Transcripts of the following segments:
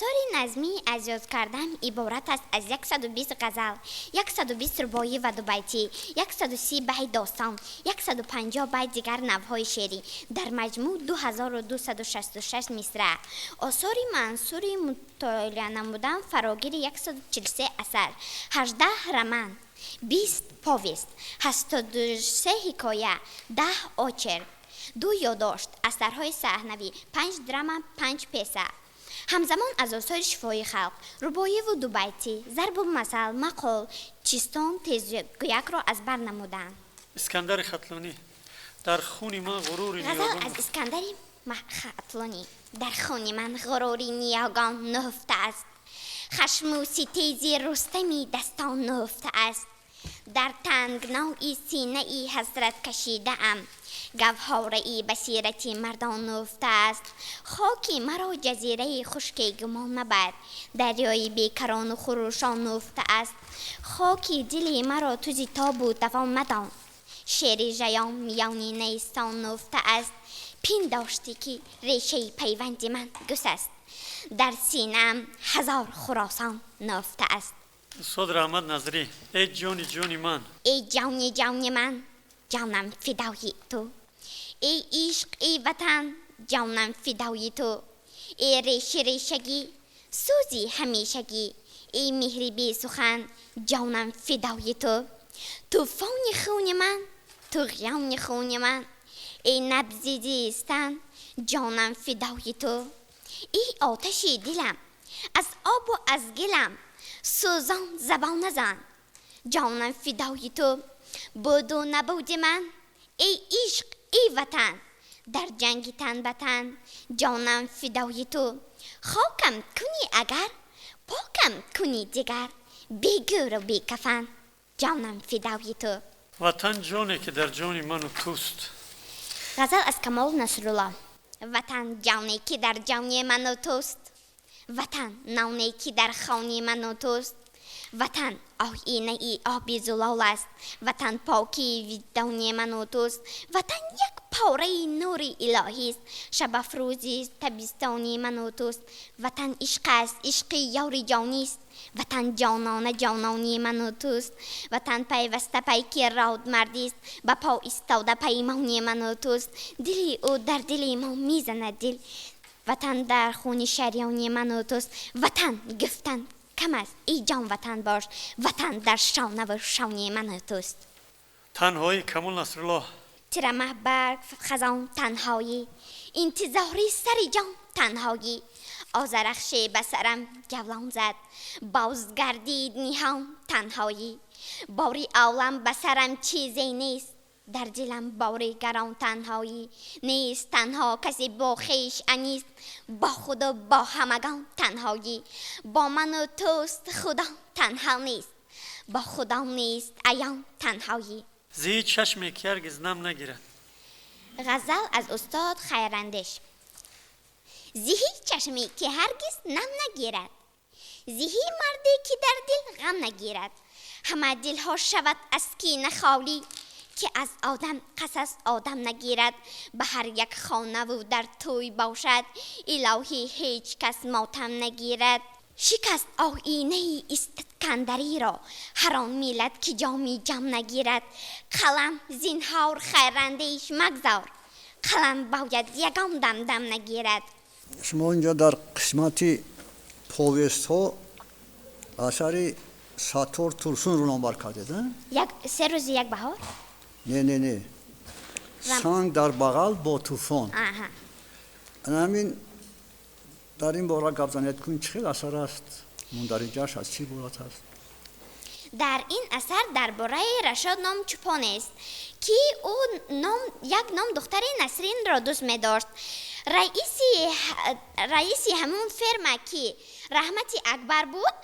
آثار نظمی از یاد کردن عبارت است از 120 غزل، 120 رباعی و دو بیتی، 130 بیت داستان، 150 بیت دیگر نوهای شعری، در مجموع 2266 مصرع. آثار منصور مطالعه نمودن فراگیر 143 اثر، 18 رمان، 20 پاویست، 83 حکایه، 10 آچر، 2 یادداشت، اثرهای صحنوی، 5 درام، 5 پیسه. همزمان از آثار شفای خلق، رباعی و دو بیتی، ضرب المثل، مقال، چیستان، تیزگویک را از بر نمودند. اسکندر خطلانی در خون من غروری غزل نیاگان از اسکندر خطلانی در خون من غروری نیاگان نهفته است، خشم و ستیزی رستمی دستان نهفته است. در تنگنای سینه ای حسرت کشیده ام، گوهاره ای بصیرتی مردان نهفته است. خاکی مرا جزیره خشکی گمان مبر، دریای بیکران و خروشان نهفته است. خاکی دلی مرا توزی تاب و دوام مدان، شعر ژیان میانی نیستان نهفته است. پین داشتی که ریشه پیوند من گس است، در سینه‌ام هزار خراسان نهفته است. صدر احمد نظری ای جانی من، ای جانی من، جانم فدای تو. ای عشق ای وطن، جانم فدای تو. ای ریشگی سوزی همیشگی، ای مهری بی سخن، جانم فدای تو. طوفان خون من، طغیان خون من، ای نبض زیستن، جانم فدای تو. ای آتش دلم، از آب و از گلم، سوزان زبان نزن، جانم فدای تو. بود و نبود من، ای عشق ای وطن، در جنگ تن به تن، جانم فدای تو. خاکم کنی اگر، پاکم کنی دیگر، بی گور و بی کفن، جانم فدای تو. وطن جانی که در جان من و توست. غزل از کمال نصرالله. وطن جانی که در جان من و توست، وطن نانی که در خانی من و توست. وطن آینه ای آبی زلال است، وطن پاکی وجدانی من و توست. وطن یک پاره نور الهی است، شب افروزی تابستانی من و توست. وطن عشق است، عشق یار جانی است، وطن جانانی من و توست. وطن پیوسته پیکی راد مردی است، به پا ایستاده پیمانی من و توست. دلی او در دل ما میزند دل، وطن در خون شریانی من و توست. وطن گفتن کم است، ای جان وطن باش، وطن در شانه و شانی من و توست. تنهایی کمال نصرالله. ترمه برگ خزان تنهایی، انتظاری سر جان تنهایی. آذرخش به سرم جولان زد، بازگردید نهان تنهایی. باری عالم به سرم چیزی نیست، در دلم باری گران تنهایی. نیست تنها کسی با خویش انیست، با خود و با همگان تنهایی. با من و توست خدا تنها نیست، با خدا نیست عیان تنهایی. زی چشمی که هرگز نم نگیرد. غزل از استاد خیراندیش. زهی چشمی که هرگز نم نگیرد، زهی مردی که در دل غم نگیرد. همه دلها شود از کینه خالی، که از آدم قصص آدم نگیرد. به هر یک خانه و در توی باشد، الهی هیچ کس ماتم نگیرد. شکست آینه اسکندری را، هر آن ملت که جامی جم نگیرد. قلم زینهار خیراندیش مگذار، قلم باید یگان دم نگیرد. شما اینجا در قسمتی پویست ها اثری ساتور ترسون رو نامبر کردید؟ 3 روز یک بهار؟ نه سنگ در بغل با طوفان. همین در این باره گپ زنید کنید چه اثر است؟ مندرجش از چی بورت است؟ در این اثر درباره رشاد نام چوپان است که او یک نام دختر نسرین را دوست می داشت. رئیسی همون فرما که رحمتی اکبر بود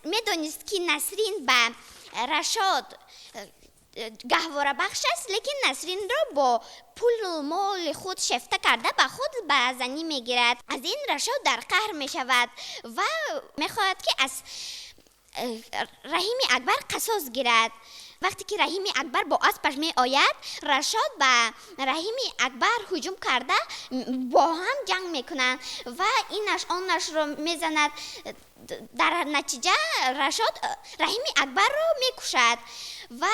می دانست که نسرین به رشاد گهواره بخش است، لیکن نسرین را با پول و مال خود شفته کرده به خود به زنی می گیرد. از این رشاد در قهر می شود و می خواهد که از رحیم اکبر قصاص گیرد وقتی که رحیم اکبر با اسبش می آید رشاد و رحیم اکبر هجوم کرده با هم جنگ میکنند و اینش آنش رو میزند. در نتیجه رشاد رحیم اکبر رو میکشد و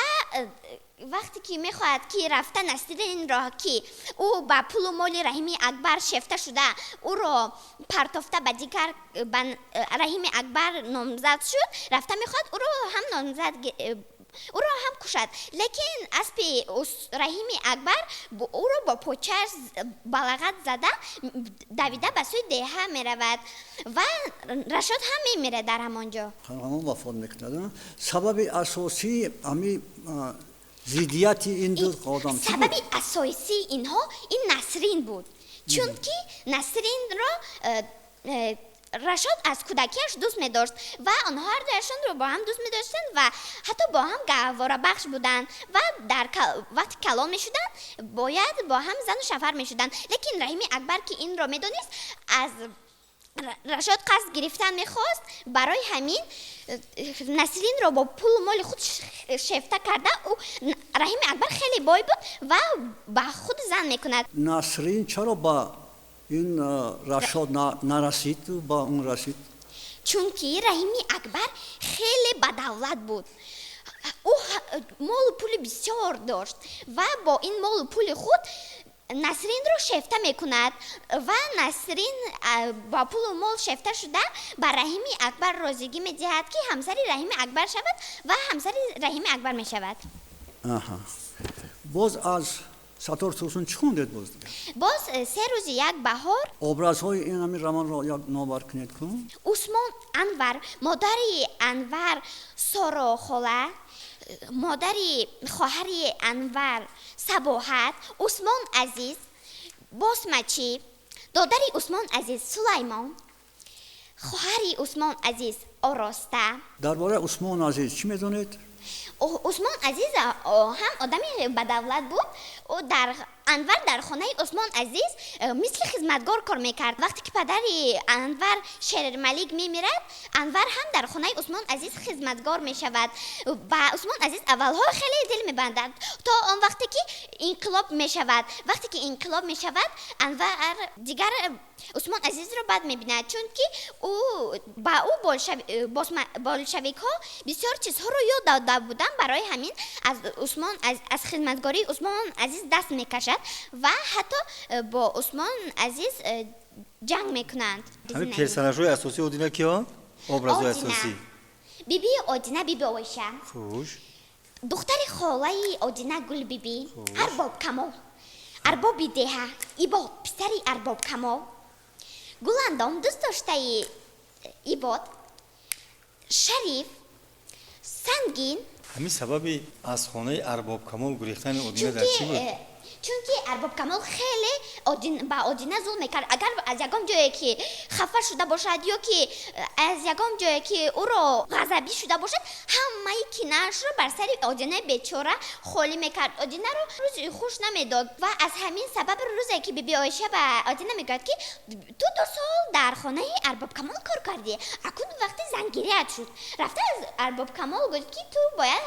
وقتی که میخواهد که رفته نصرین را که او با پول و مال رحیم اکبر شفته شده او را پرتافته به دیگر رحیم اکبر نامزد شد رفته میخواد او را هم نامزد او را هم کشد لیکن اسب رحیم اکبر او را با پوچش بلغت زده دویده به سوی دیه میرود و رشاد هم میمیره در همانجا. همون وفات میکنه. سبب اساسی امی زیدیت این دو قادم چی بود؟ سبب اساسی اینها این نسرین بود چون که نسرین را رشاد از کودکیش دوست می داشت و آنها هر دویشان رو با هم دوست می داشتن و حتی با هم گهواره بخش بودن و در وقت کلان می شدن باید با هم زن و شوهر می شدن لیکن رحیم اکبر که این را می دانست از رشاد قصد گرفتن می خواست برای همین نسرین را با پول و مال خود شفته کرده و رحیم اکبر خیلی بای بود و با خود زن می کند. نسرین چرا با این رشاد نرسید و با اون رسید؟ چون که رحیم اکبر خیلی بدولت بود او مال و پول بسیار داشت و با این مال و پول خود نسرین رو شفته میکند و نسرین با پول و مال شفته شده بر رحیم اکبر رازیگی میدهد که همسر رحیم اکبر شود و همسر رحیم اکبر میشود. باز از سطور توسون چی خوندید باز دیگه؟ باز 3 روز یک بهار ابرازهای این همین رمان را یک نوبر کنید کن. عثمان انور مادری انور سارا خاله مادری خواهری انور صباحت عثمان عزیز باسمچی دادری عثمان عزیز سلیمان خواهری عثمان عزیز آراسته. درباره عثمان عزیز چی میدونید؟ عثمان عزیز هم آدمی بدولت بود او انور در خانه عثمان عزیز مثل خدمتگار کار میکرد. وقتی که پدری انور شیر ملیک میمیرد انور هم در خانه عثمان عزیز خدمتگار میشود. با عثمان عزیز اولها خیلی دل میبندد تا آن وقتی که انقلاب میشود. وقتی که انقلاب میشود انور دیگر عثمان عزیز رو بد میبیند چون که او با او بولشویک ها بسیار چیزها رو یاد داده بودن برای همین از خدمتگاری عثمان عزیز دست میکشد و حتی با عثمان عزیز جنگ میکنند. همین پرسناژهای اساسی اودینا کیا؟ ابرازهای اساسی بیبی اودینا بیبی اویشه خوش دختر خاله اودینا گل بیبی ارباب کمال ارباب دیه ایباد پسری ارباب کمال گلاندام دوست داشته ایباد شریف سنگین. همین سببی از خانه ارباب کمال گریختن اودینا در چی بود؟ چون که ارباب کمال خیلی با اودینا ظلم میکرد. اگر از یکم جایی که خفه شده باشد یا که از یکم جایی که او را غضبی شده باشد همه کینه‌اش رو بر سر اودینا بیچاره خالی میکرد. اودینا رو روزی خوش نمیداد و از همین سبب روزی که بیبی عایشه به اودینا میگفت که تو 2 سال در خانه ارباب کمال کار کردی اکنون وقتی زنگیریت شد. رفته از ارباب کمال گفت که تو باید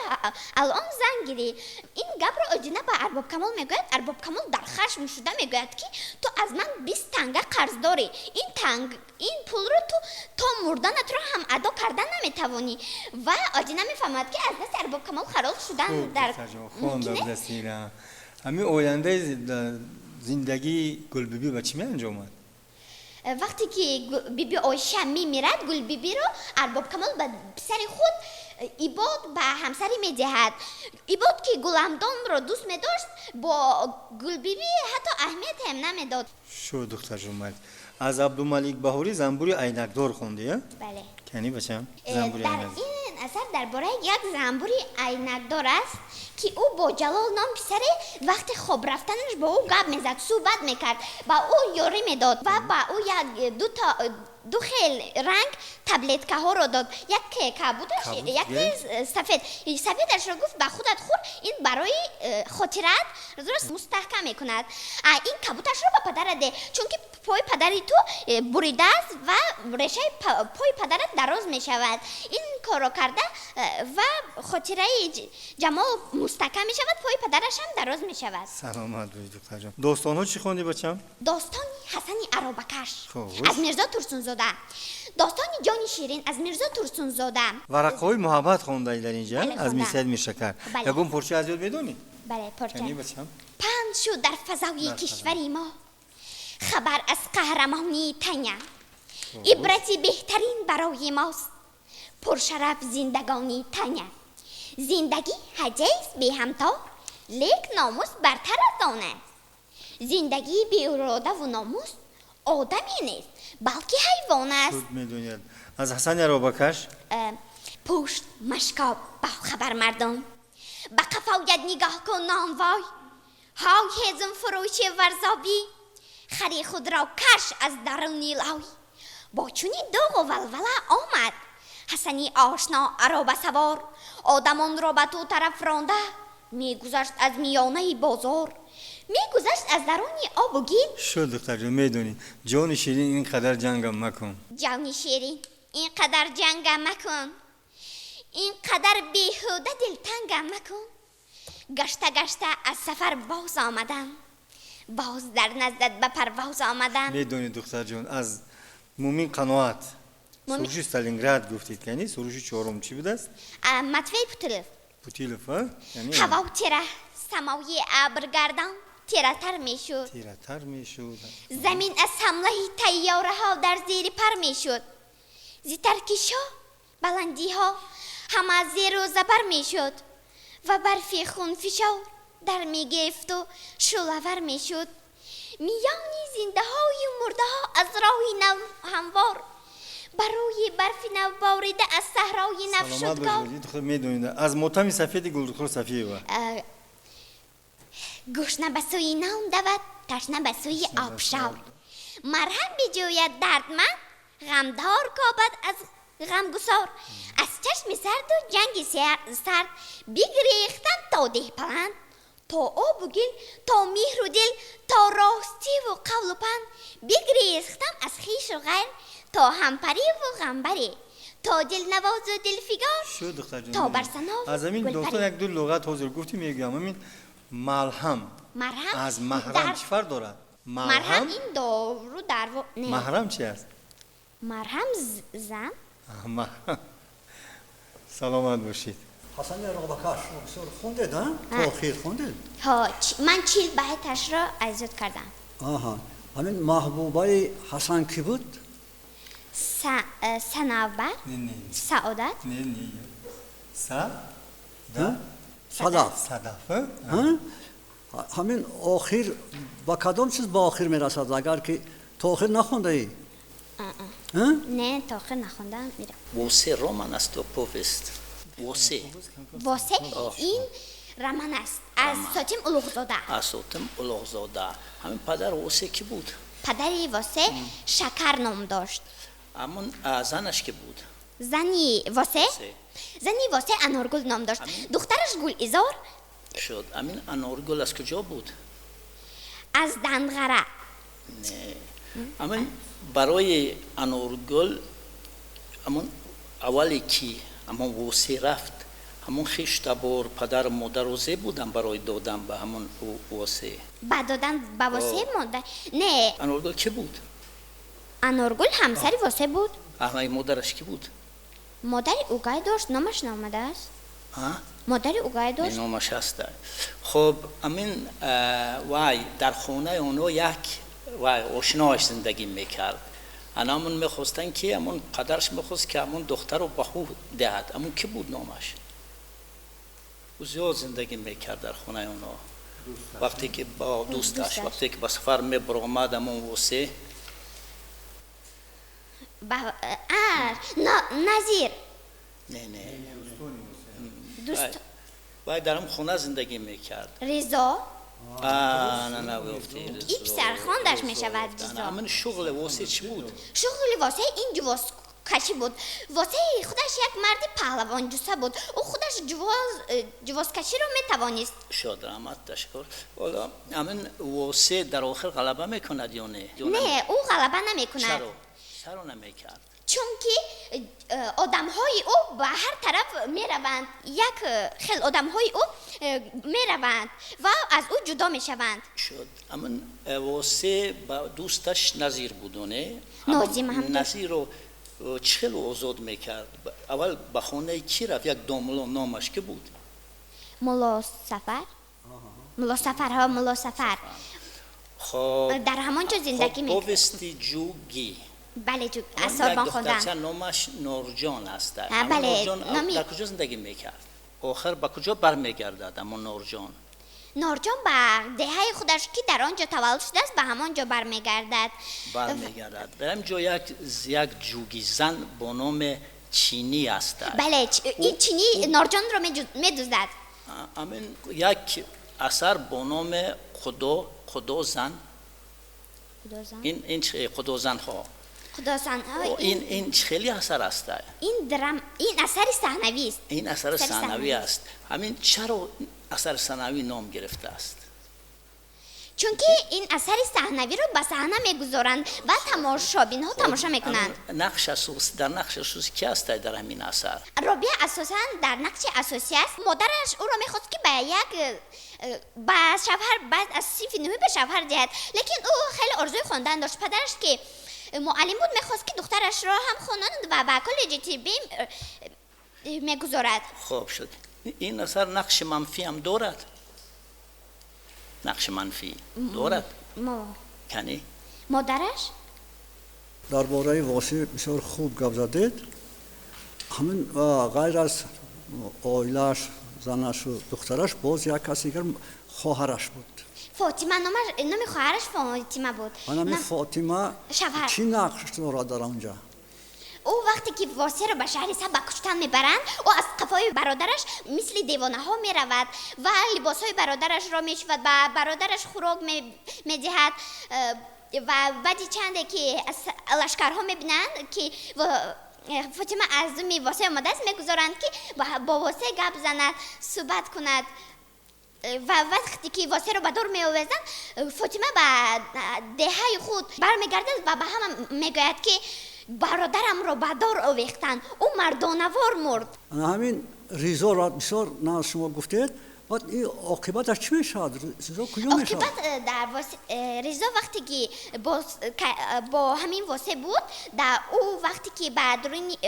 الان زنگیری. این گپ رو اودینا به ارباب کمال میگفت. ارباب کمال در خشم شده میگوید که تو از من 20 تنگه قرض داری این پول رو تو تا مردنت رو هم ادا کردن نمیتوانی و اودینا میفهمد که از دست ارباب کمال خلاص شدن در ممکنه. همین آینده زندگی گل بیبی با چی می انجامد؟ وقتی که بیبی عایشه میمیرد گل بیبی رو ارباب کمال به پسر خود ایباد به همسری میدهد. ایباد که گلمدان رو دوست میداشت با گل بیبی حتی اهمیت هم نمیداد. شو دختر جمال از عبدالملیک بهاری زنبوری عینکدار خوندی؟ بله. کنی بچم؟ در این اثر درباره یک زنبوری عینکدار است که او با جلال نام پسر وقت خواب رفتنش با او گپ میزد صحبت میکرد با او یاری میداد و با او یک دو خیل رنگ تبلتکه ها رو داد. یک کبودش، یک سفیدش رو گفت به خودت خور، این برای خاطرت درست مستحکم میکند. این کبوتش رو به پدرت ده، چون که پای پدری تو بریده است و ریشه پای پدرت دراز میشود. این کارو کرده و خاطره جمع مستحکم میشود، پای پدرش هم دراز میشود. سلامت باشید دختر جان. داستان ها چی خوندی بچم؟ داستانی حسن عرابکش خوب. از میرزا ترسونزاده. داستانی جان شیرین از میرزا ترسونزاده. ورقه‌های محبت خونده ای در اینجا بله، از خوندم. میرسید میرشکر. بله. یکم پرچه از یاد میدونی؟ بله پرچه. یعنی بچم؟ پند شد در فضای کشوری ما خبر از قهرمانی تنیا. عبرتی بهترین برای ماست پرشرف زندگانی تنیا. زندگی هجیست بی همتا لیک ناموس برتر از آن است. زندگی بی اراده و ناموس آدمی نیست بلکه حیوان است. خود میدونید. از حسن عرابکش پشت مشکاب با خبر مردم به قفایت نگاه کن نانوای. های هزم فروش ورزابی خری خود را کش از درونی لای. با چونی دوغ و ولوله آمد حسنی آشنا عرابه سوار. آدمان را به تو طرف رانده میگذشت از میانه بازار. میگذشت از درونی آب و گل. شد دختر جان میدونی جان شیرین اینقدر جنگم مکن. جان شیرین اینقدر جنگم مکن. اینقدر بیهوده دلتنگم مکن. گشته گشته از سفر باز آمدم باز در نزدت به پرواز آمدم. میدونی دختر جان از مومین قناعت سروش استالینگراد گفتید که یعنی سروش چهارم چی بود است؟ مطوی پوتلف. پوتیلوف ها؟ یعنی هوا و تیره سماوی ابرگردان تیره تر می شد. تیره تر می شد. زمین از حمله تیاره ها در زیر پر می شد. زی ترکیش ها بلندی ها همه از زیر و زبر می شد و برفی خون فشار در می گرفت و شلور می شد. میانی زنده های مرده ها از راهی نو هموار برای برف نو باریده از صحرای نو سلامت شدگار. باشید دختر میدونید از ماتم سفید گلدخور صفیه و گشنه به سوی نام دود تشنه به سوی آبشار. مرهم بجوید دردمند غمدار کابد از غمگسار. از چشم سرد و جنگ سرد بگریختن تا ده پلند تا آب و گل تا مهر و دل تا راستی و قول و پند. بگریختم از خیش و غیر تا همپری و غمبری تا دل نواز و دلفگار شو دختر جان تا برسنا و از همین گلپری. داستان یک دو لغت حاضر گفتیم میگم همین ملهم مرهم از محرم در- چی فرق دارد؟ مرهم این دارو در نه محرم چی است؟ مرهم زن. محرم سلامت باشید. حسن عرابکش بسیار خوندید ها؟ تاخیر خوندید؟ ها من چیل بهتش را ازت کردم. آها همین محبوبه حسن کی بود؟ سناوبر نه نه سعادت نه نه سا ها؟ صدف صدف ها؟ همین آخر با کدام چیز با آخر میرسد اگر که تاخیر نخونده ای؟ ها؟ نه تاخیر نخوندم میرم. واسه رمان است و پوفست واسه واسه این رمان است از ساتیم اولوغزاده. اساتم الاغزاده. همین پدر واسه کی بود؟ پدری واسه شکر نام داشت. همون زنش کی بود؟ زنی واسه انارگل نام داشت. دخترش گل ایزار شد. همین انارگل از کجا بود؟ از دندغره. نه همین برای انارگل همون اولی کی همون واسه رفت همون خیش تبار پدر و مادر روزه بودن برای دادن به همون واسه بعد دادن با واسه مادر. نه انارگل کی بود؟ انارگل همسری واسه بود. همه مادرش کی بود؟ مادر اوگای داشت نامش نامده است. ها؟ مادر اوگای داشت. نامش هست. خب امین وای در خونه اونو یک وای آشناش زندگی میکرد. انامون میخواستن که همون پدرش میخواست که همون دختر رو بخو دهد. همون کی بود نامش؟ او زیاد زندگی میکرد در خونه اونو. وقتی که با دوستش وقتی که با سفر میبرامد همون واسه نظیر نه دوست وای در همون خونه زندگی میکرد. رضا نه گفتی این پسر خواندش می شود جزا. من شغل واسه چی بود؟ شغلی واسه این جواز کشی بود. واسه خودش یک مرد پهلوان جوسه بود. او خودش جواز کشی رو می توانست. شاد رحمت تشکر. والا امن واسه در آخر غلبه میکند یا نه؟ نه او غلبه نمی کند. چرا نمیکرد؟ چون که آدم های او به هر طرف می روند. یک خیل آدم های او می روند و از او جدا می شوند. شد امن واسه با دوستش نظیر بودونه. نازیم هم نظیر رو چخل آزاد میکرد. اول به خانه کی رفت؟ یک داملا نامش که بود؟ ملا سفر. ملا سفر ها ملا سفر. خب در همانجا زندگی میکرد. پوستی جوگی. بله جو اساربان خوندن. دخترچه نامش نورجان است. بله نورجان در کجا زندگی میکرد؟ آخر به کجا برمیگردد اما نورجان؟ نورجان به دهه خودش که در آنجا تولد شده است به همانجا برمیگردد. برم جا یک جوگی زن با نام چینی است. بله این چینی نورجان رو میدوزد. امین یک اثر با نام خدا زن. این خدا زن ها. خدا زن ها. این خیلی اثر است. این اثر صحنوی است. این اثر صحنوی است. همین چرا اثر صحنوی نام گرفته است؟ چون که این اثر صحنوی رو به صحنه میگذارند و تماشابین ها تماشا میکنند. در نقش اساسی کی است در همین اثر؟ رابعه اساسا در نقش اساسی است. مادرش او را میخواست که به شوهر بعد از صنف نهمی به شوهر دهد، لیکن او خیلی آرزوی خواندن داشت. پدرش که معلم بود میخواست که دخترش را هم خوانند و به کالج طبی میگذارد. خوب شد. این اثر نقش منفی هم دارد. نقش منفی دارد. کنی؟ مادرش؟ درباره واسه بسیار خوب گپ زدید. همین غیر از عائله‌اش، زنش و دخترش باز یک کسی دیگر خواهرش بود. فاطمه نام خواهرش فاطمه بود. خانم فاطمه چی نقش دارد در آنجا؟ او وقتی که واسه رو به شهر سب به کشتن میبرند، او از قفای برادرش مثل دیوانه ها میرود و لباس های برادرش را میشود، به برادرش خوراک میدهد و بعدی چنده که لشکرها میبینند که فاطمه از واسه آماده است، میگذارند که با واسه گپ زند، صحبت کند و وقتی که واسه رو به دور میآویزند، فاطمه به دهه خود برمیگردد و به هم میگوید که برادرم رو به دار آویختن، او مردانوار مرد. همین ریزا را بسیار نه شما گفتید، بعد این عاقبتش چی میشد؟ ریزا کجا میشد؟ عاقبت در ریزا وقتی که با همین واسه بود، در او وقتی که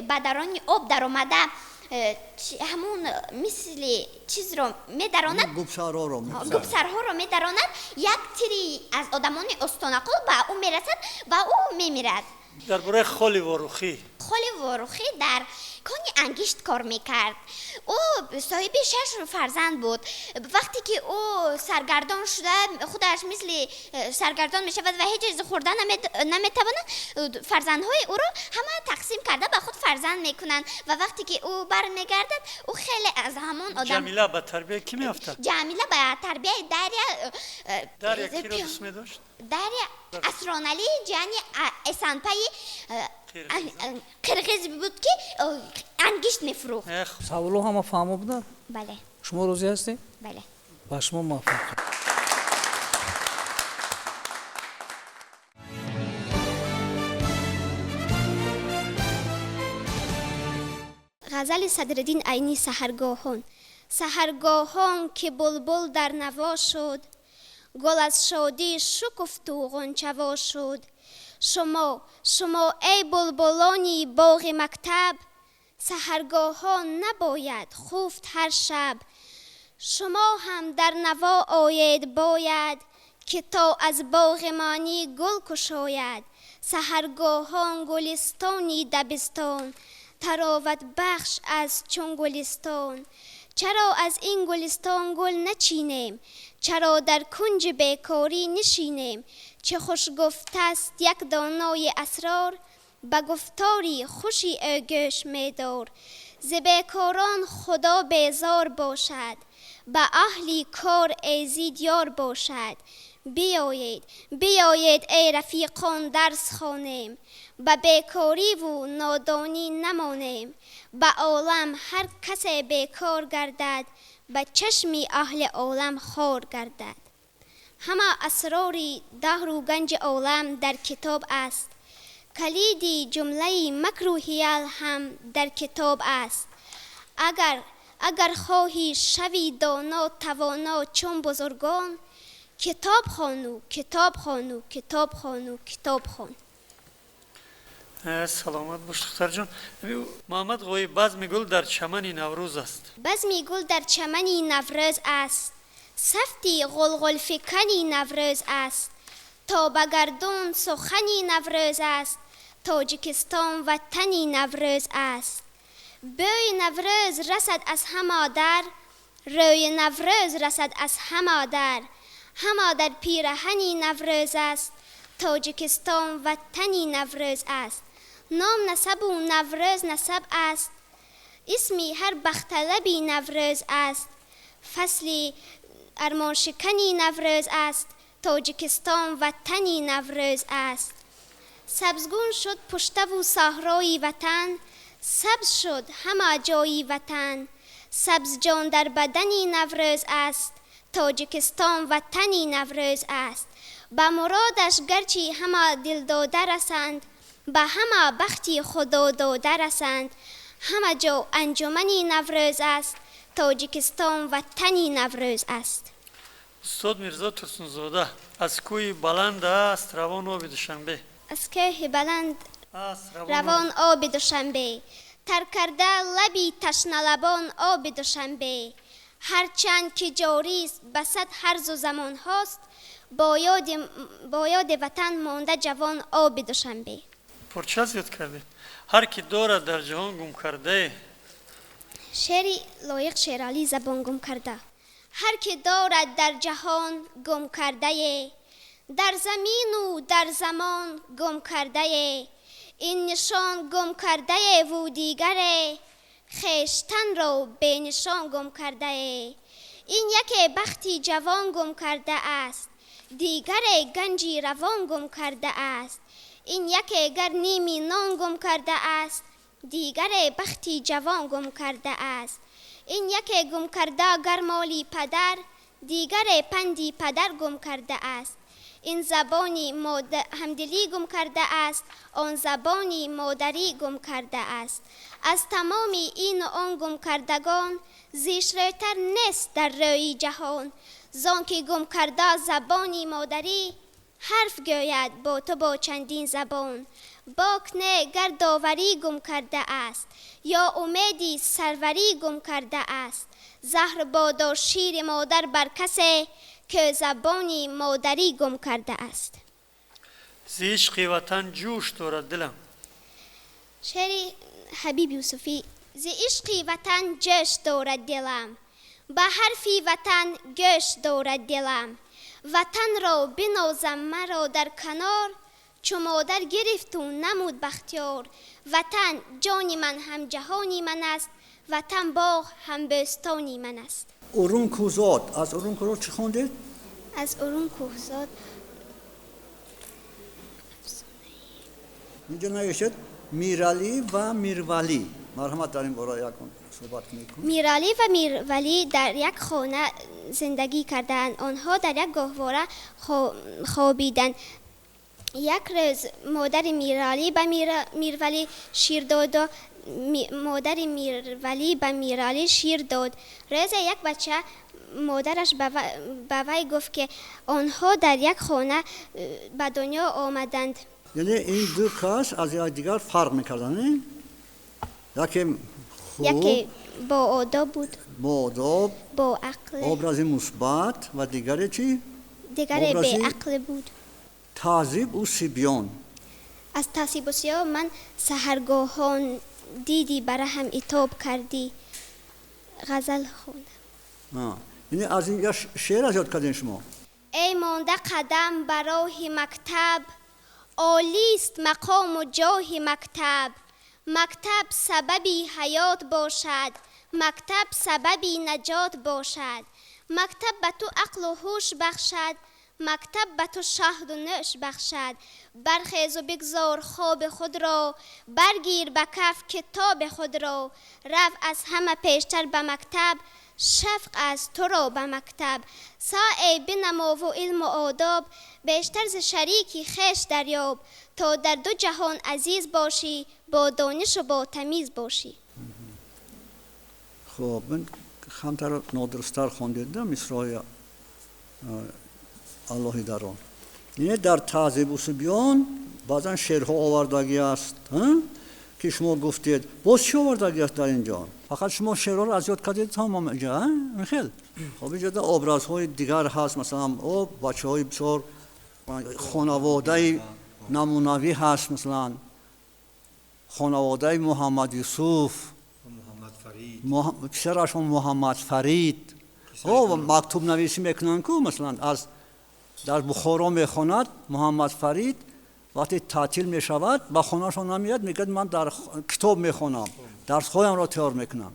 به درون آب در آمده همون مثل چیز رو میدراند، گوبسرها رو میدراند، یک تری از آدمان استانقل به او میرسد و او میمیرد. درباره خالی واروخی در کانی انگشت کار میکرد. او صاحب 6 فرزند بود. وقتی که او سرگردان شده، خودش مثل سرگردان میشود و هیچ چیز خوردن نمیتواند، فرزندهای او را همه تقسیم کرده به خود فرزند میکنند و وقتی که او برمیگردد، او خیلی از همون آدم. جمیله به تربیه کی میافتاد؟ جمیله به تربیه دریا کی رو دوست می‌داشت؟ دریا اسرانعلی جانی اسانپای قرقیز بود که انگشت میفروخت. سوالو همه فهمو بودن؟ بله. شما روزی هستی؟ بله. با شما موافق. غزل صدرالدین عینی سحرگاهان که بلبل در نوا شد، گل از شادی شکفت و غنچه شد. شما ای بلبلانی باغ مکتب، سحرگاهان نباید خفت هر شب. شما هم در نوا آید باید، که تا از باغ مانی گل کشاید. سحرگاهان گلستانی دبستان، تراوت بخش از چون گلستان. چرا از این گلستان گل نچینیم، چرا در کنج بیکاری نشینیم. چه خوش گفته است یک دانای اسرار، به گفتاری خوشی گوش می‌دار. ز بیکاران خدا بیزار باشد، به اهل کار ایزید یار باشد. بیایید بیایید ای رفیقان درس خوانیم، به بیکاری و نادانی نمانیم. به عالم هر کس بیکار گردد، به چشم اهل عالم خار گردد. همه اسرار دهر و گنج عالم در کتاب است، کلید جمله مکر و حیل هم در کتاب است. اگر خواهی شوی دانا توانا چون بزرگان، کتاب خوانو کتاب خوانو کتاب خوانو کتاب خوان. سلامت باش دختر جان. محمد غوی بزم گل در چمن نوروز است. بزم گل در چمن نوروز است، سفتی غلغل فکنی نوروز است. تا به گردون سخنی نوروز است، تاجیکستان وطنی نوروز است. بوی نوروز رسد از همه در، روی نوروز رسد از همه در. همه در پیرهنی نوروز است، تاجیکستان وطنی نوروز است. نام نسب و نوروز نسب است، اسمی هر بختلبی نوروز است. فصل ارمان شکنی نوروز است، تاجیکستان وطنی نوروز است. سبزگون شد پشت و صحرای وطن، سبز شد همه جای وطن. سبز جان در بدنی نوروز است، تاجیکستان وطنی نوروز است. به مرادش گرچه همه دل داده رسند، به همه بختی خدا داده رسند. همه جا انجمنی نوروز است، تاجیکستان وطنی نوروز است. استاد میرزا ترسونزاده، از کوی بلند است روان آب دوشنبه. از کوه بلند است روان آب دوشنبه، تر کرده لبی تشنه لبان آب دوشنبه. هرچند که جاری است بسد هرز و زمان هاست، با یاد وطن مانده جوان آب دوشنبه. پرچه یاد کرده. هر کی دارد در جهان گم کرده. شعری لایق شیرالی زبان گم کرده. هر کی دارد در جهان گم کرده، در زمین و در زمان گم کرده. این نشان گم کرده و دیگر، خیشتن را به نشان گم کرده. این یک بختی جوان گم کرده است، دیگر گنجی روان گم کرده است. این یک گر نیمی نان گم کرده است، دیگر بختی جوان گم کرده است. این یک گم کرده گر مالی پدر، دیگر پندی پدر گم کرده است. این زبانی همدلی گم کرده است، آن زبانی مادری گم کرده است. از تمام این و آن گم کردگان، زیشتر نیست در روی جهان. زان که گم کرده زبانی مادری، حرف گوید با تو با چندین زبان. باک نه گر داوری گم کرده است، یا امیدی سروری گم کرده است. زهر بادا شیر مادر بر کسی، که زبانی مادری گم کرده است. ز عشق وطن جوش دارد دلم. شعر حبیب یوسفی. ز عشق وطن جوش دارد دلم، به حرفی وطن گوش دارد دلم. وطن را بنازم مرا در کنار، چو مادر گرفت و نمود بختیار. وطن جانی من هم جهانی من است، وطن باغ هم بستانی من است. اورون کوزاد، از اورون کوزاد چی خوندید؟ از اورون کوزاد اینجا نوشته میرالی و میرولی. مرحمت داریم برای یکون صحبت میکنیم. میرالی و میرولی در یک خانه زندگی کردند. آنها در یک گهواره خوابیدند. یک روز مادر میرالی به میرولی شیر داد و مادر میرولی به میرالی شیر داد. روز یک بچه مادرش به وی گفت که آنها در یک خانه به دنیا آمدند. یعنی این دو کس از یکدیگر فرق میکردن، نه؟ یکی با آداب بود، با آداب، با عقل، ابراز مثبت، و دیگری چی؟ دیگری به عقل بود. تعذیب و سیبیان. از تعذیب و سیبیان من سحرگاهان دیدی برای هم عتاب کردی، غزل خوندم. یعنی از این شعر از یاد کردین شما؟ ای مانده قدم برای مکتب، عالی است مقام و جاه مکتب. مکتب سببی حیات باشد، مکتب سببی نجات باشد. مکتب به تو عقل و هوش بخشد، مکتب به تو شهد و نوش بخشد. برخیز و بگذار خواب خود را، برگیر به کف کتاب خود را. رفت از همه پیشتر به مکتب، شفق از تو را به مکتب. سعی بنما و علم و آداب، بیشتر ز شریکی خویش دریاب. تا در دو جهان عزیز باشی، با دانش و با تمیز باشی. خب من کمتر نادرستر خواندیدم مصرع اللهی در آن. یعنی در تهذیب و بیان بعضا شعرها آوردگی است که شما گفتید. باز چی آوردگی است در اینجا؟ فقط شما شعرها را از یاد کردید تمام اینجا میخیل. خب اینجا ابرازهای دیگر هست، مثلا بچه‌های بسیار خانواده نمونوی هست، مثلا خانواده محمد یوسف، پسرشون محمد فرید. مکتوب نویسی میکنن که مثلا از در بخارا میخواند محمد فرید، وقتی تعطیل میشود با خانه‌شون نمیاد، میگه من در کتاب میخوانم، درس هایم را تیار میکنم.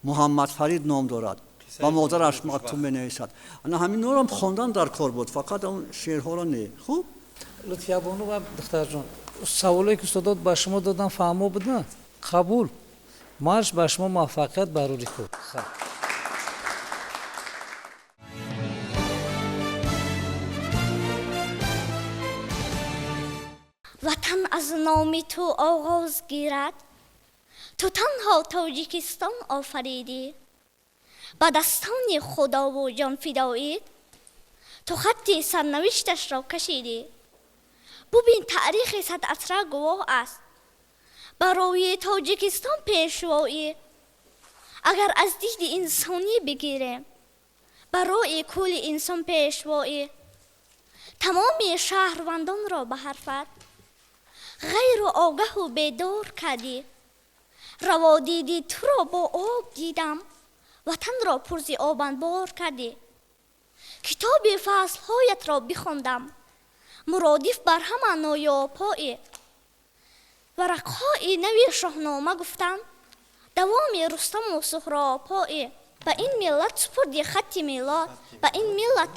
محمد فرید نام دارد و مادرش مکتوب مینویسد. انا همین نورم خواندن در کار بود، فقط اون شعرها را نه. خوب لطفیه بانو و دختر جان، سوالایی که استاد به شما دادن فهمو بود نه؟ قبول. مارش به شما موفقیت بروری کن. وطن از نام تو آغاز گیرد، تو تنها تاجیکستان آفریدی. با دستان خدا و جان فدایی، تو خط سرنوشتش را کشیدی. ببین تاریخ صد عصر گواه است، برای تاجیکستان پیشوایی. اگر از دید انسانی بگیریم، برای کل انسان پیشوایی. تمام شهروندان را به حرفت غیر و آگاه و بیدار کردی. روا دیدی تو را با آب دیدم، وطن را پرزی آبنبار کردی. کتاب فصلهایت را بخواندم، مرادف بر همه نایاب‌های. ورقهای نوی شاهنامه گفتم، دوام رستم و سهراب‌های. به این ملت سپردی خط میلاد، به این ملت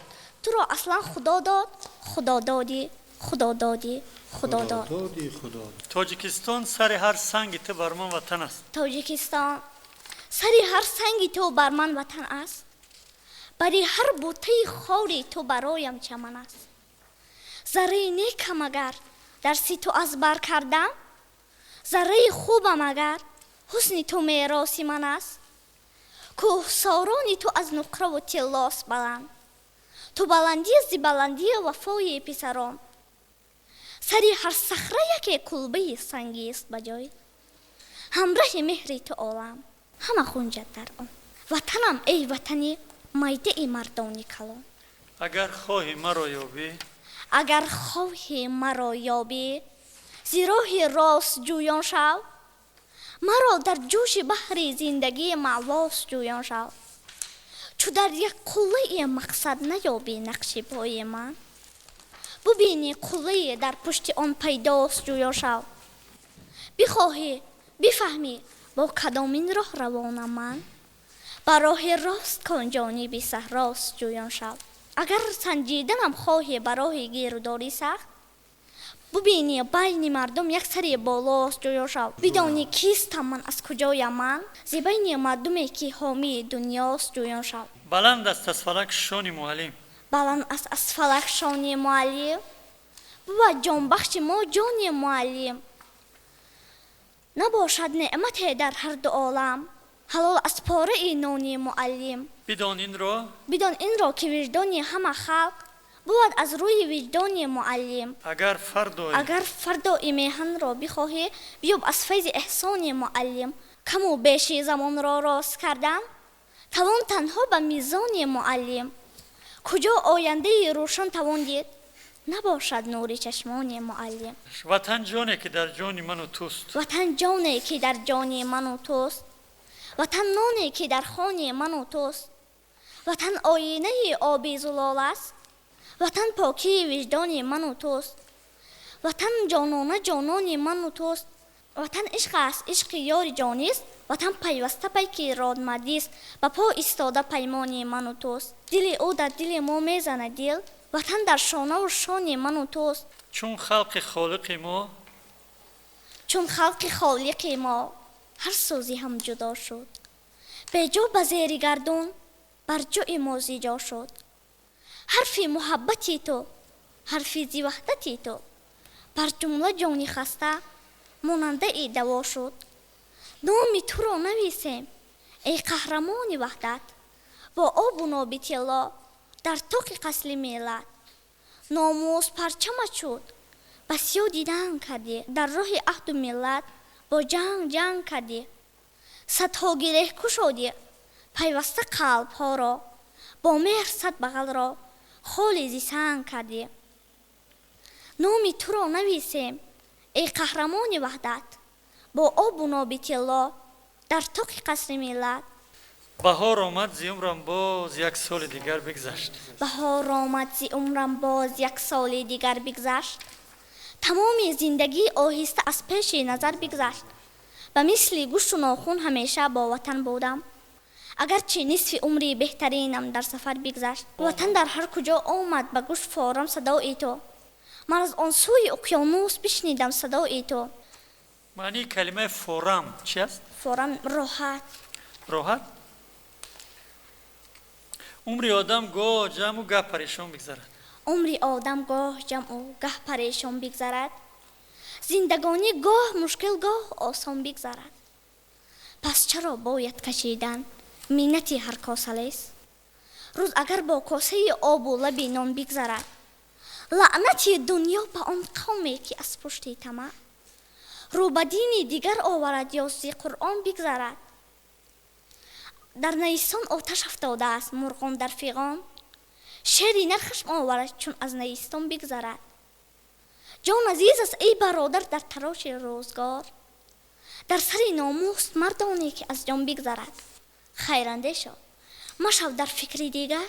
تو را اصلا خدا داد، خدا دادی، خدا دادی، خدا داد. تاجیکستان سر هر سنگ تو بر من وطن است. تاجیکستان سر هر سنگ تو بر من وطن است. برای هر بوته خاوری تو برایم چمن است. ذره نیکم اگر درسی تو از بر کردم، ذره خوبم اگر حسن تو میراثی من است. کوهسارانی تو از نقره و طلاست بلند، تو بلندی زی بلندی وفای پسران. سری هر صخره یک کلبه سنگی است بجای، همراه مهری تو عالم همه خونجد در آن. وطنم ای وطنی مایده مردانی کلان. اگر خواهی مرا یابی، اگر خواهی مرا یابی، زی راه راست جویان شو. مرا در جوش بحر زندگی معواز جویان شو. چو در یک قله مقصد نیابی نقش پای من، ببینی قله در پشت آن پیداست جویان شو. بخواهی بفهمی با کدامین راه روانم من، بر راه راست کن جانبی صحراست جویان شو. اگر سنجیدنم خواهی بر راه گیروداری سخت، ببینی بین مردم یک سری بالاست جویان شو. بدانی کیستم من، از کجایم من، زی بین مردمی که حامی دنیاست جویان شو. بلند است از فلک شان معلم، بلند است از فلک شان معلم. بود جان بخش ما جان معلم. نباشد نعمت در هر دو عالم، حلال از پاره نان معلم. بدان این را که وجدان همه خلق، بود از روی وجدان معلم. اگر فردای میهن را بخواهی، بیاب از فیض احسان معلم. کم و بیشی زمان را راست کردن، توان تنها به میزان معلم. کجا آینده روشن توان دید، نباشد نور چشمان معلم. وطن جانی که در جان من و توست، وطن جانی که در جان من و توست. وطن نانی که در خان من و توست. وطن آینه آبی زلال است، وطن پاکی وجدان من و توست. وطن جانانه جانان من و توست. وطن عشق است، عشق یار جانی است. وطن پیوسته پیک رادمردی است. به پا ایستاده پیمانی من و توست. دل او در دل ما میزنه دل. وطن در شانه و شان من و توست. چون خلق خالق ما هر سوزی هم جدا شد. به جو به زیر گردون بر جو ما زیجا شد. حرف محبتی تو، حرف زی وحدتی تو، بر جمله جانی خسته ماننده ای دوا شد. نامی تو را نویسیم ای قهرمان وحدت، با آب و ناب طلا در طوق قسل ملت. ناموس پرچمت شد، بس یادی دیدن کردی. در راه عهد و ملت با جنگ کردی. صدها گره کشادی پیوسته قلب ها را. با مهر صد بغل را خالی زی سنگ کردی. نامی تو را نویسیم ای قهرمان وحدت، با آب و ناب طلا در طوق قصر ملت. بهار آمد زی عمرم باز یک سال دیگر بگذشت. بهار آمد زی عمرم باز یک سال دیگر بگذشت. تمام زندگی آهسته از پیش نظر بگذشت. به مثل گوشت و ناخون همیشه با وطن بودم. اگرچه نصف عمری بهترینم در سفر بگذشت. وطن در هر کجا آمد به گوش فارم صدای تو. من از آن سوی اقیانوس بشنیدم صدای تو. معنی کلمه فورم چی است؟ فورم راحت. عمری آدم گاه جمع و گه پریشان بگذرد. عمری آدم گاه جمع و گه پریشان بگذرد. زندگانی گاه مشکل گاه آسان بگذرد. پس چرا باید کشیدن منتی هر کاسه است؟ روز اگر با کاسه آب و لب نان بگذرد. لعنتی دنیا به آن قومی که از پشت طمع رو به دین دیگر آورد یا زی قرآن بگذرد. در نیستان آتش افتاده است مرغان در فیغان. شیری نرخشم آورد چون از نیستان بگذرد. جان عزیز است ای برادر در تراش روزگار. در سر ناموس مردانی که از جان بگذرد. خیرنده شو مشو در فکری دیگر.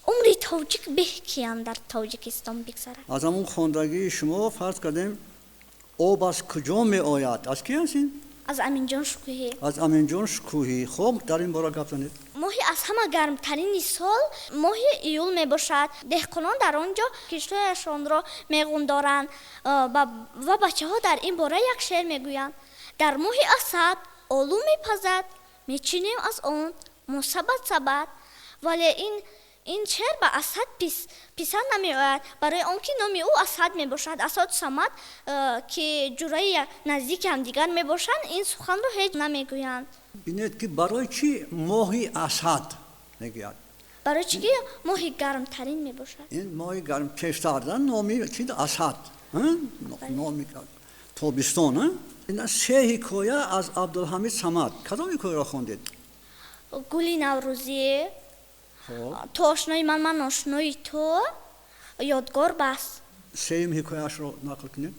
عمری تاجیک به کیان در تاجیکستان بگذرد. از همون خواندگی شما فرض کردیم آب از کجا می آید؟ از کی هستین؟ از امینجان شکوهی. از امینجان شکوهی. خب در این باره گپ زنید. ماهی از همه گرمترین سال ماه ایول می باشد. دهقانان در آنجا کشتیشان را میغوندارند و بچه ها در این باره یک شعر میگویند. در ماه اسد آلو میپزد میچینیم از آن ما سبد. ولی این شعر به اسد پسند نمی آید، برای آنکه نام او اسد می باشد. اسد سمد که جورایی نزدیک هم دیگر می باشند این سخن رو هیچ نمی گویند. بینید که برای چی ماهی اسد میگوید؟ برای چی که ماهی گرم ترین می باشد. این ماهی گرم کشتاردن نامی چی اسد، نامی تابستان. این سه حکایه از عبدالحمید صمد. کدام حکایه را خوندید؟ گلی نوروزی، تو آشنای من آشنای تو، یادگار بس. سیم حکایه‌اش رو نقل کنید.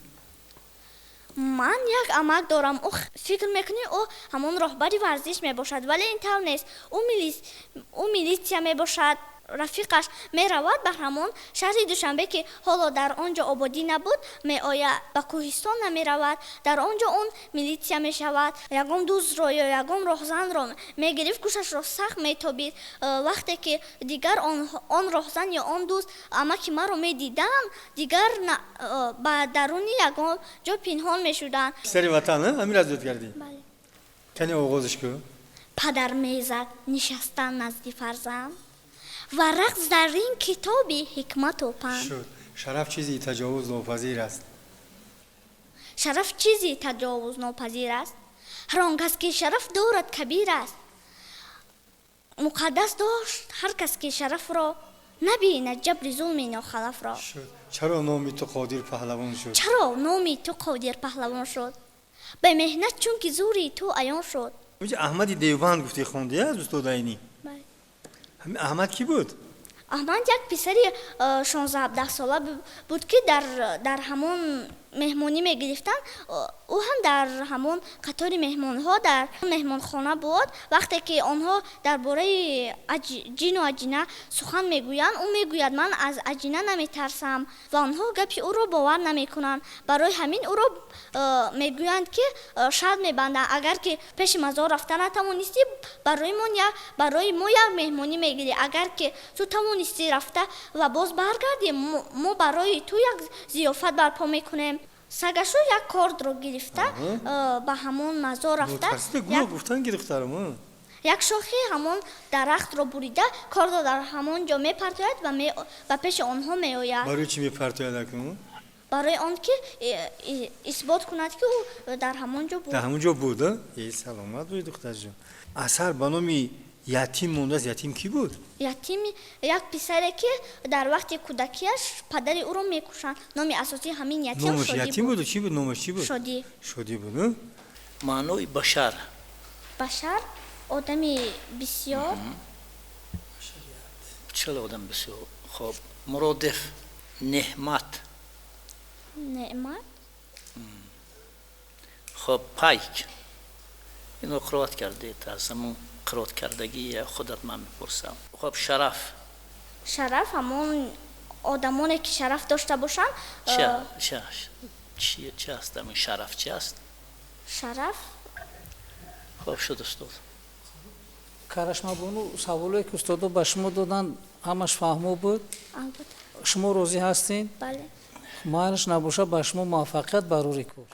من یک عمک دارم. او فکر میکنی او همون راهبری ورزش میباشد ولی این طور نیست. او میلیسیا میباشد. رفیقش میرود به همون شهر دوشنبه که حالا در آنجا آبادی نبود میآید. به کوهستان نمیرود. در آنجا اون میلیسیا میشود. یگام دوست را یا یگام راهزن را میگرفت. گوشش را سخت میتابید. وقتی که دیگر آن راهزن یا آن دوست عمک ما رو میدیدن دیگر به درون یگام جا پنهان میشدن. سری وطن همین از دود کردی؟ بله. کنی آغازش کو؟ پدر میزد نشستن نزدی فرزند و رقص در این کتابی حکمت و پند. شد. شرف چیزی تجاوز ناپذیر است. شرف چیزی تجاوز ناپذیر است. هر آن کس که شرف دارد کبیر است. مقدس داشت هر کس که شرف را نبیند جبر ظلم ناخلف را. شد. چرا نامی تو قادر پهلوان شد؟ چرا نامی تو قادر پهلوان شد؟ به مهنت چون که زوری تو عیان شد. اونجا احمدی دیوبند گفتی خوندی از استاد عینی؟ همین احمد کی بود؟ احمد یک پسری 16-17 ساله بود که در همون меҳмонӣ мегирифтанд, ӯ ҳам дар ҳамон қатори меҳмонҳо дар меҳмонхона буд. Вақте ки онҳо дар бораи ҷину аҷина сухан мегӯянд, ӯ мегӯяд ман аз аҷина наметарсам ва онҳо гапи ӯро бовар намекунанд. Барои ҳамин ӯро мегӯянд ки шарт мебанданд, агар ки пеши мазор рафта натавонистӣ, барои мо як меҳмонӣ мегирӣ. Агар ки ту тавонистӣ рафта ва боз баргардӣ, мо барои ту як зиёфат барпо мекунем. Сагашо як кордро гирифта ба ҳамон мазор рафта, як шохи ҳамон дарахтро бурида, кордро дар ҳамон ҷо мепартояд ва ба пеши онҳо меояд. барои чӣ мепартояд акнун? Барои он ки исбот кунад ки ӯ дар ҳамон ҷо буд. дар ҳамон ҷо буд. Саломат бӯй духтарҷон. Асар ба номи ятим мондааст. Ятим кӣ буд? Ятим як писаре ки дар вақти кӯдакиаш падари ӯро мекушанд. Номи асосии ҳамин ятим номаш Шодӣ ятим буд. буд? Чӣ буд? Номаш чӣ буд? Шодӣ. Шодӣ буд. маънои башар Башар одами бисёр. чаро одам бисёр. хоб муродиф неҳмат. Неъмат. хоб пайк. اینو قرائت کردید از همون قرائت کردگی خودت من میپرسم. خب شرف شرف همون آدمانی که شرف داشته باشن. چی هست همین شرف چی هست؟ شرف خب شد استاد. карашмабону саволое ки устодо ба шумо доданд ҳамаш фаҳмо буд? البته шумо розӣ ҳастед? بله. манш набоша ба шумо муваффақият барори кор.